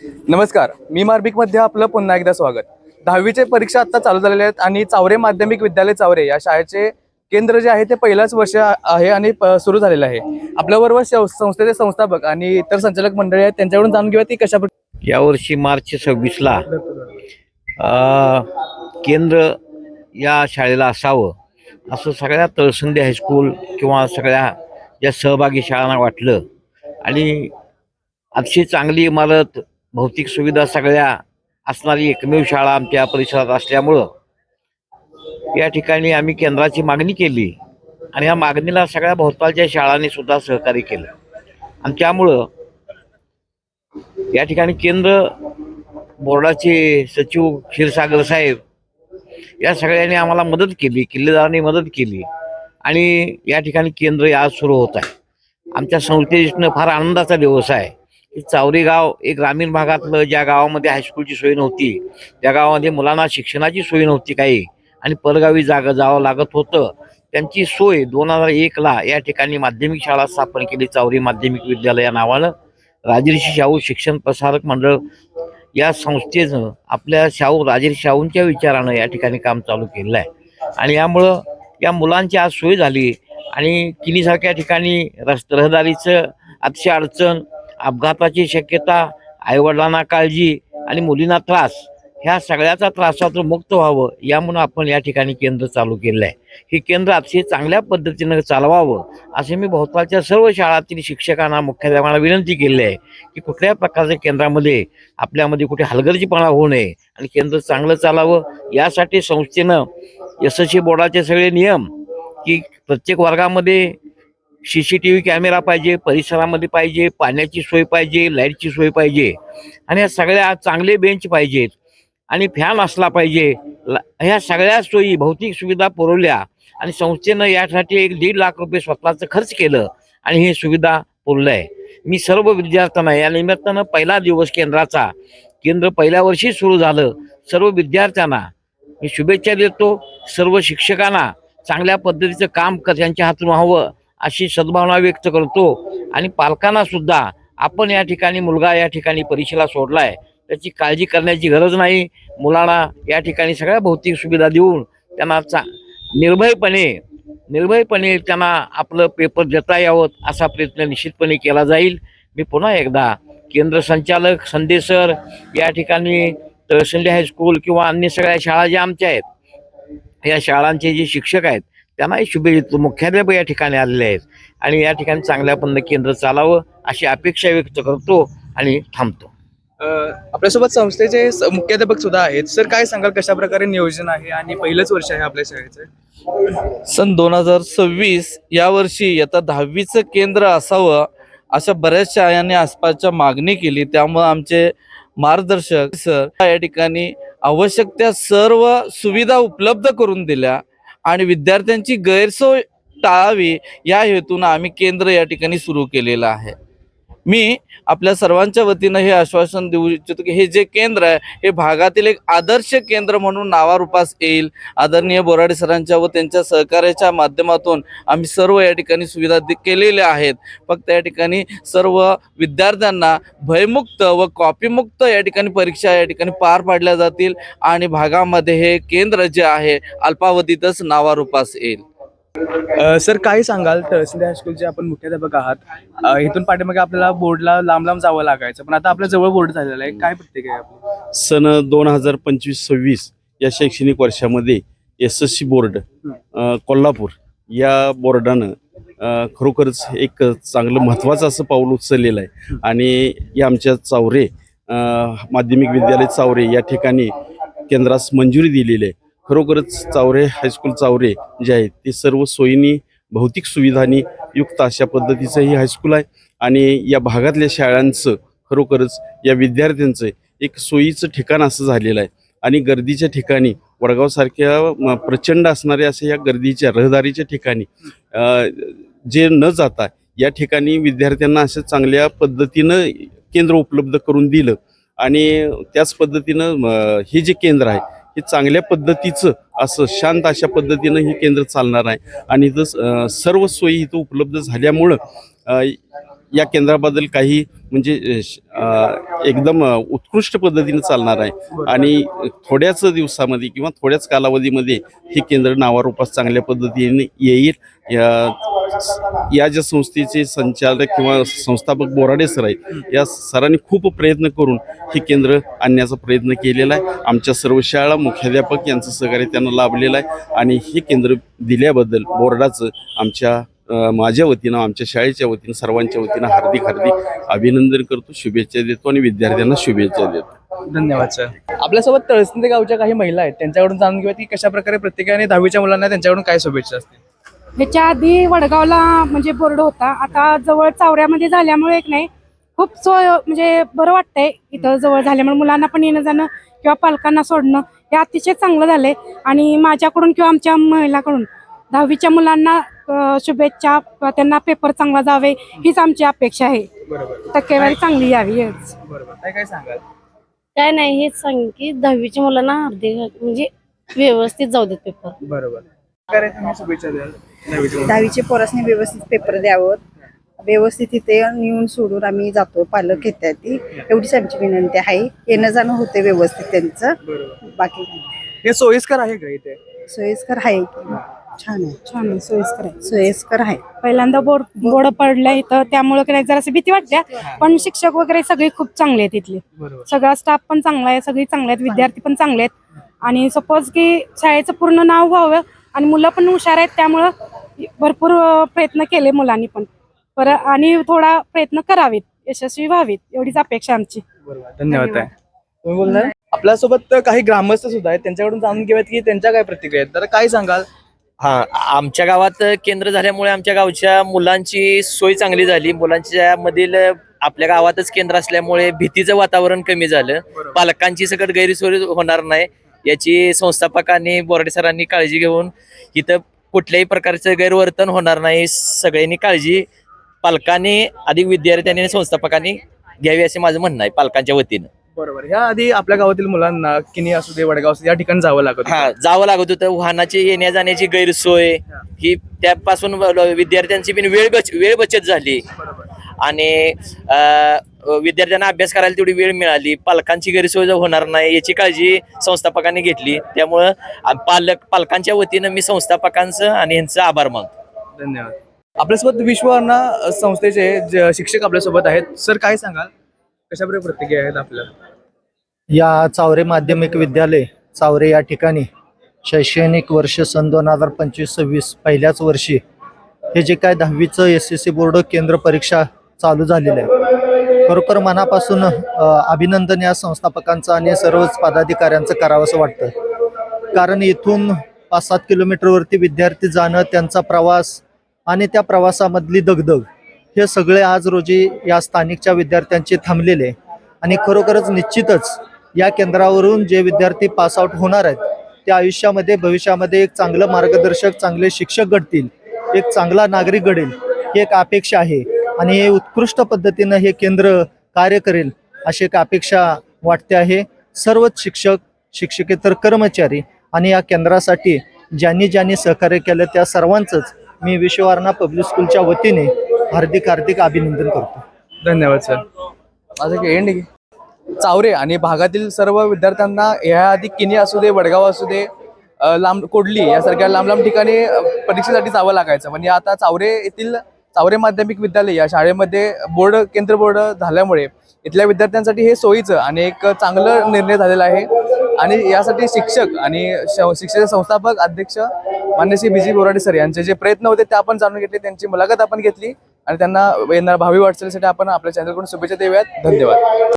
नमस्कार, मी मार्बिकमध्ये आपलं पुन्हा एकदा स्वागत. 10वीचे परीक्षा आता चालू झालेल्या आहेत आणि चावरे माध्यमिक विद्यालय चावरे या शाळेचे केंद्र जे आहे ते पहिलाच वर्ष आहे आणि सुरू झालेलं आहे. आपल्याबरोबर संस्थेचे संस्थापक आणि इतर संचालक मंडळी आहेत, त्यांच्याकडून जाणून घेऊया ती कशा यावर्षी मार्च 26ला केंद्र या शाळेला असावं असं सगळ्या तळसंदी हायस्कूल किंवा सगळ्या ज्या सहभागी शाळांना वाटलं आणि अतिशय चांगली इमारत, भौतिक सुविधा सगळ्या असणारी एकमेव शाळा आमच्या परिसरात असल्यामुळं या ठिकाणी आम्ही केंद्राची मागणी केली आणि या मागणीला सगळ्या भोवतालच्या शाळांनी सुद्धा सहकार्य केलं आणि त्यामुळं या ठिकाणी केंद्र बोर्डाचे सचिव क्षीरसागर साहेब या सगळ्यांनी आम्हाला मदत केली, किल्लेदारांनी मदत केली आणि या ठिकाणी केंद्र आज सुरू होत आहे. आमच्या संस्थेनं फार आनंदाचा दिवस आहे की चावरी गाव एक ग्रामीण भागातलं, ज्या गावामध्ये हायस्कूलची सोय नव्हती, त्या गावामध्ये मुलांना शिक्षणाची सोय नव्हती काही आणि परगावी जावं लागत होतं, त्यांची सोय 2001ला या ठिकाणी माध्यमिक शाळा स्थापन केली. चावरी माध्यमिक विद्यालय या नावानं राजर्षी शाहू शिक्षण प्रसारक मंडळ या संस्थेनं आपल्या राजर्षी शाहूंच्या विचारानं या ठिकाणी काम चालू केलेलं आहे आणि यामुळं या मुलांची आज सोय झाली आणि किनीसारख्या ठिकाणी रहदारीचं अतिशय अडचण, अपघाताची शक्यता, आईवडिलांना काळजी आणि मुलींना त्रास, ह्या सगळ्याचा त्रासातून मुक्त व्हावं यामुळे आपण या ठिकाणी केंद्र चालू केलं आहे. हे केंद्र अतिशय चांगल्या पद्धतीनं चालवावं असे मी भोवतालच्या सर्व शाळातील शिक्षकांना, मुख्याध्यापकांना विनंती केली आहे की कुठल्याही प्रकारच्या केंद्रामध्ये आपल्यामध्ये कुठे हलगर्जीपणा होऊ नये आणि केंद्र चांगलं चालावं. यासाठी संस्थेनं SSC बोर्डाचे सगळे नियम की प्रत्येक वर्गामध्ये CCTV कॅमेरा पाहिजे, परिसरामध्ये पाहिजे, पाण्याची सोय पाहिजे, लाईटची सोय पाहिजे आणि या सगळ्या चांगले बेंच पाहिजेत आणि फॅन असला पाहिजे. ह्या सगळ्या सोयी, भौतिक सुविधा पुरवल्या आणि संस्थेनं यासाठी 1.5 लाख रुपये स्वतःचं खर्च केलं आणि हे सुविधा पुरलं आहे. मी सर्व विद्यार्थ्यांना या निमित्तानं पहिला दिवस केंद्र पहिल्या वर्षी सुरू झालं, सर्व विद्यार्थ्यांना मी शुभेच्छा देतो. सर्व शिक्षकांना चांगल्या पद्धतीचं काम त्यांच्या हातून व्हावं अशी सद्भावना व्यक्त करतो आणि पालकांना सुद्धा आपण या ठिकाणी मुलगा या ठिकाणी परीक्षेला सोडलाय, त्याची काळजी करण्याची गरज नाही. मुलांना या ठिकाणी सगळ्या भौतिक सुविधा देऊन त्यांना निर्भयपणे त्यांना आपलं पेपर देता यावं असा प्रयत्न निश्चितपणे केला जाईल. मी पुन्हा एकदा केंद्र संचालक संदेसर, या ठिकाणी तळसंदी हायस्कूल किंवा अन्य सगळ्या शाळा ज्या आमच्या आहेत, या शाळांचे जे शिक्षक आहेत त्यांनाही शुभेच्छा, मुख्याध्यापक या ठिकाणी आलेले आहेत आणि या ठिकाणी चांगल्या पद्धतीने केंद्र चालावं अशी अपेक्षा व्यक्त करतो आणि थांबतो. आपल्यासोबत संस्थेचे मुख्याध्यापक सुद्धा आहेत. सर, काय सांगाल, कशा प्रकारे नियोजन आहे आणि पहिलंच वर्ष आहे आपल्या शाळेचं? सन 2026 या वर्षी इयत्ता 10वीचं केंद्र असावं अशा बऱ्याच शाळांनी आसपासच्या मागणी केली. त्यामुळे आमचे मार्गदर्शक सर या ठिकाणी आवश्यक त्या सर्व सुविधा उपलब्ध करून दिल्या आणि विद्यार्थ्यांची गैरसोय टाळावी या हेतून आम्ही केंद्र या ठिकाणी सुरू केलेलं आहे. मी आपल्या सर्वांच्या वतीनं हे आश्वासन देऊ इच्छितो की हे जे केंद्र आहे हे भागातील एक आदर्श केंद्र म्हणून नावारूपास येईल. आदरणीय बोराडे सरांच्या व त्यांच्या सहकार्याच्या माध्यमातून आम्ही सर्व या ठिकाणी सुविधा केलेल्या आहेत. फक्त या ठिकाणी सर्व विद्यार्थ्यांना भयमुक्त व कॉपीमुक्त या ठिकाणी परीक्षा या ठिकाणी पार पाडल्या जातील आणि भागामध्ये हे केंद्र जे आहे अल्पावधीतच नावारूपास येईल. सर, काय सांगाल, तळसंदी हायस्कूलचे आपण मुख्याध्यापक आहात, इथून पाठीमागे आपल्याला बोर्डला लांब लांब जावं लागायचं, पण आता आपल्या जवळ बोर्ड झालेला आहे, काय प्रत्येक आहे आपली? सन 2025-26 या शैक्षणिक वर्षामध्ये SSC बोर्ड कोल्हापूर या बोर्डानं खरोखरच एक चांगलं महत्त्वाचं असं पाऊल उचललेलं आहे आणि या आमच्या चावरे माध्यमिक विद्यालय चावरे या ठिकाणी केंद्रास मंजुरी दिलेली आहे. खरोखरच चावरे हायस्कूल चावरे जे आहे ते सर्व सोयींनी, भौतिक सुविधांनी युक्त अशा पद्धतीचं हे हायस्कूल आहे आणि या भागातल्या शाळांचं खरोखरच या विद्यार्थ्यांचं एक सोयीचं ठिकाण असं झालेलं आहे आणि गर्दीच्या ठिकाणी वडगावसारख्या प्रचंड असणाऱ्या अशा या गर्दीच्या रहदारीच्या ठिकाणी जे न जाता या ठिकाणी विद्यार्थ्यांना असं चांगल्या पद्धतीनं केंद्र उपलब्ध करून दिलं आणि त्याच पद्धतीनं हे जे केंद्र आहे हे चांगल्या पद्धतीचं असं शांत अशा पद्धतीनं हे केंद्र चालणार आहे आणि इथं सर्व सोयी इथं उपलब्ध झाल्यामुळं या केंद्राबद्दल काही म्हणजे एकदम उत्कृष्ट पद्धतीने चालणार आहे आणि थोड्याच दिवसामध्ये किंवा थोड्याच कालावधीमध्ये हे केंद्र नावारूपास चांगल्या पद्धतीने येईल. या ज्या संस्थेचे संचालक किंवा संस्थापक बोराडे सर आहेत, या सरांनी खूप प्रयत्न करून हे केंद्र आणण्याचा प्रयत्न केलेला आहे. आमच्या सर्व शाळा मुख्याध्यापक यांचं सहकार्य त्यांना लाभलेलं आहे आणि हे केंद्र दिल्याबद्दल बोर्डाचं माझ्या वतीनं, आमच्या शाळेच्या वतीनं, सर्वांच्या वतीनं हार्दिक अभिनंदन करतो, शुभेच्छा देतो आणि विद्यार्थ्यांना शुभेच्छा देतो. धन्यवाद सर. आपल्यासोबत तळसंदे गावच्या काही महिला आहेत, त्यांच्याकडून जाणून घेऊया की कशा प्रकारे प्रत्येकाने 10वीच्या मुलांना त्यांच्याकडून काय शुभेच्छा असतील. ह्याच्या आधी वडगावला म्हणजे बोर्ड होता, आता जवळ चावऱ्यामध्ये झाल्यामुळे एक नाही खूप सोय म्हणजे बरं वाटतंय. इथं जवळ झाल्यामुळे मुलांना पण येणं जाणं किंवा पालकांना सोडणं हे अतिशय चांगलं झालंय. आणि माझ्याकडून किंवा आमच्या महिलाकडून 10वीच्या मुलांना शुभेच्छा, त्यांना पेपर चांगला जावे हीच आमची अपेक्षा आहे. टक्केवारी चांगली यावी. काय सांगाल? काय नाही, हेच सांग की 10वीच्या मुलांना म्हणजे व्यवस्थित जाऊ देत पेपर. बरोबर. काय तुम्ही शुभेच्छा द्याल 10वीचे पोरासने व्यवस्थित पेपर द्यावं, व्यवस्थित इथे येऊन सोडून आम्ही जातो, पालक येतात ती एवढीच आमची विनंती आहे. येणं जाणं होते व्यवस्थित त्यांचं, बाकी हे सोयीस्कर आहे का इथे? सोयीस्कर आहे. छान आहे, छान आहे, सोयीस्कर आहे. सोयीस्कर आहे. पहिल्यांदा बोर्ड पडलंय इथं, त्यामुळे काही जराशी भीती वाटते, पण शिक्षक वगैरे सगळे खूप चांगले आहेत. इथले सगळा स्टाफ पण चांगला आहे, सगळी चांगले आहेत, विद्यार्थी पण चांगले आहेत. आणि सपोज की शाळेचं पूर्ण नाव व्हावं आणि मुलं पण हुशार आहेत, त्यामुळं भरपूर प्रयत्न केले मुलांनी पण आणि थोडा प्रयत्न करावेत, यशस्वी व्हावेत एवढीच अपेक्षा आमची. धन्यवाद. तुम्ही बोलणार? आपल्यासोबत काही ग्रामस्थ सुद्धा आहेत, त्यांच्याकडून जाणून घेऊयात की त्यांच्या काय प्रतिक्रिया आहेत. तर काय सांगाल? आमच्या गावात केंद्र झाल्यामुळे आमच्या गावच्या मुलांची सोय चांगली झाली. मुलांच्या मधील आपल्या गावातच केंद्र असल्यामुळे भीतीचं वातावरण कमी झालं. पालकांची सकट गैरसोय होणार नाही याची संस्थापकांनी, बोराडे सरांनी काळजी घेऊन इथं कुठल्याही प्रकारचं गैरवर्तन होणार नाही, सगळ्यांनी काळजी पालकांनी, अधिक विद्यार्थ्यांनी आणि संस्थापकांनी घ्यावी असे माझं म्हणणं आहे पालकांच्या वतीनं. बरोबर. ह्या आधी आपल्या गावातील मुलांना किनी असू दे, वडगाव असू दे, या ठिकाणी जावं लागत होतं. जावं लागत होतं. वाहनाची येण्या जाण्याची गैरसोय ही, त्यापासून विद्यार्थ्यांची पण वेळ बचत झाली आणि विद्यार्थ्यांना अभ्यास करायला तेवढी वेळ मिळाली. पालकांची गैरसोय होणार नाही याची काळजी संस्थापकांनी घेतली. त्यामुळं पालकांच्या वतीनं मी संस्थापकांचं आणि यांचं आभार मानतो. धन्यवाद. आपल्यासोबत विश्वअण्णा संस्थेचे शिक्षक आपल्यासोबत आहेत. सर काय सांगाल, कशा प्रकारे प्रतिक्रिया आहेत आपल्याला? या चावरे माध्यमिक विद्यालय चावरे या ठिकाणी शैक्षणिक वर्ष सन 2025-26 पहिल्याच वर्षी हे जे काय 10वीचं SSC बोर्ड केंद्र परीक्षा चालू झालेलं आहे, खरोखर मनापासून अभिनंदन या संस्थापकांचं आणि सर्वच पदाधिकाऱ्यांचं करावं असं वाटतं. कारण इथून 5-7 किलोमीटरवरती विद्यार्थी जाणं, त्यांचा प्रवास आणि त्या प्रवासामधली दगदग हे सगळे आज रोजी या स्थानिकच्या विद्यार्थ्यांचे थांबलेले आणि खरोखरच निश्चितच या केंद्रावरून जे विद्यार्थी पासआउट होणार आहेत ते आयुष्यामध्ये, भविष्यामध्ये एक चांगलं मार्गदर्शक, चांगले शिक्षक घडतील, एक चांगला नागरिक घडेल ही एक अपेक्षा आहे. आणि हे उत्कृष्ट पद्धतीनं हे केंद्र कार्य करेल अशी एक अपेक्षा वाटते आहे. सर्वच शिक्षक, शिक्षकेतर कर्मचारी आणि या केंद्रासाठी ज्यांनी सहकार्य केलं त्या सर्वांचंच मी विश्वअण्णा पब्लिक स्कूलच्या वतीने हार्दिक अभिनंदन करतो. धन्यवाद सर. माझं एंड आहे. चावरे आणि भागातील सर्व विद्यार्थ्यांना याआधी किनी असू दे, वडगाव असू दे, लांब कोडली यासारख्या लांब ठिकाणी परीक्षेसाठी जावं लागायचं. म्हणजे आता चावरे येथील चावरे माध्यमिक विद्यालय या शाळेमध्ये केंद्र बोर्ड झाल्यामुळे इथल्या विद्यार्थ्यांसाठी हे सोयीचं आणि एक चांगलं निर्णय झालेला आहे. आणि यासाठी शिक्षक आणि शिक्षक संस्थापक अध्यक्ष मान्य श्री BG बोराडे सर यांचे जे प्रयत्न होते ते आपण जाणून घेतले, त्यांची मुलाखत आपण घेतली आणि त्यांना येणार भावी वाटचालीसाठी आपण आपल्या चॅनलकडून शुभेच्छा देऊयात. धन्यवाद.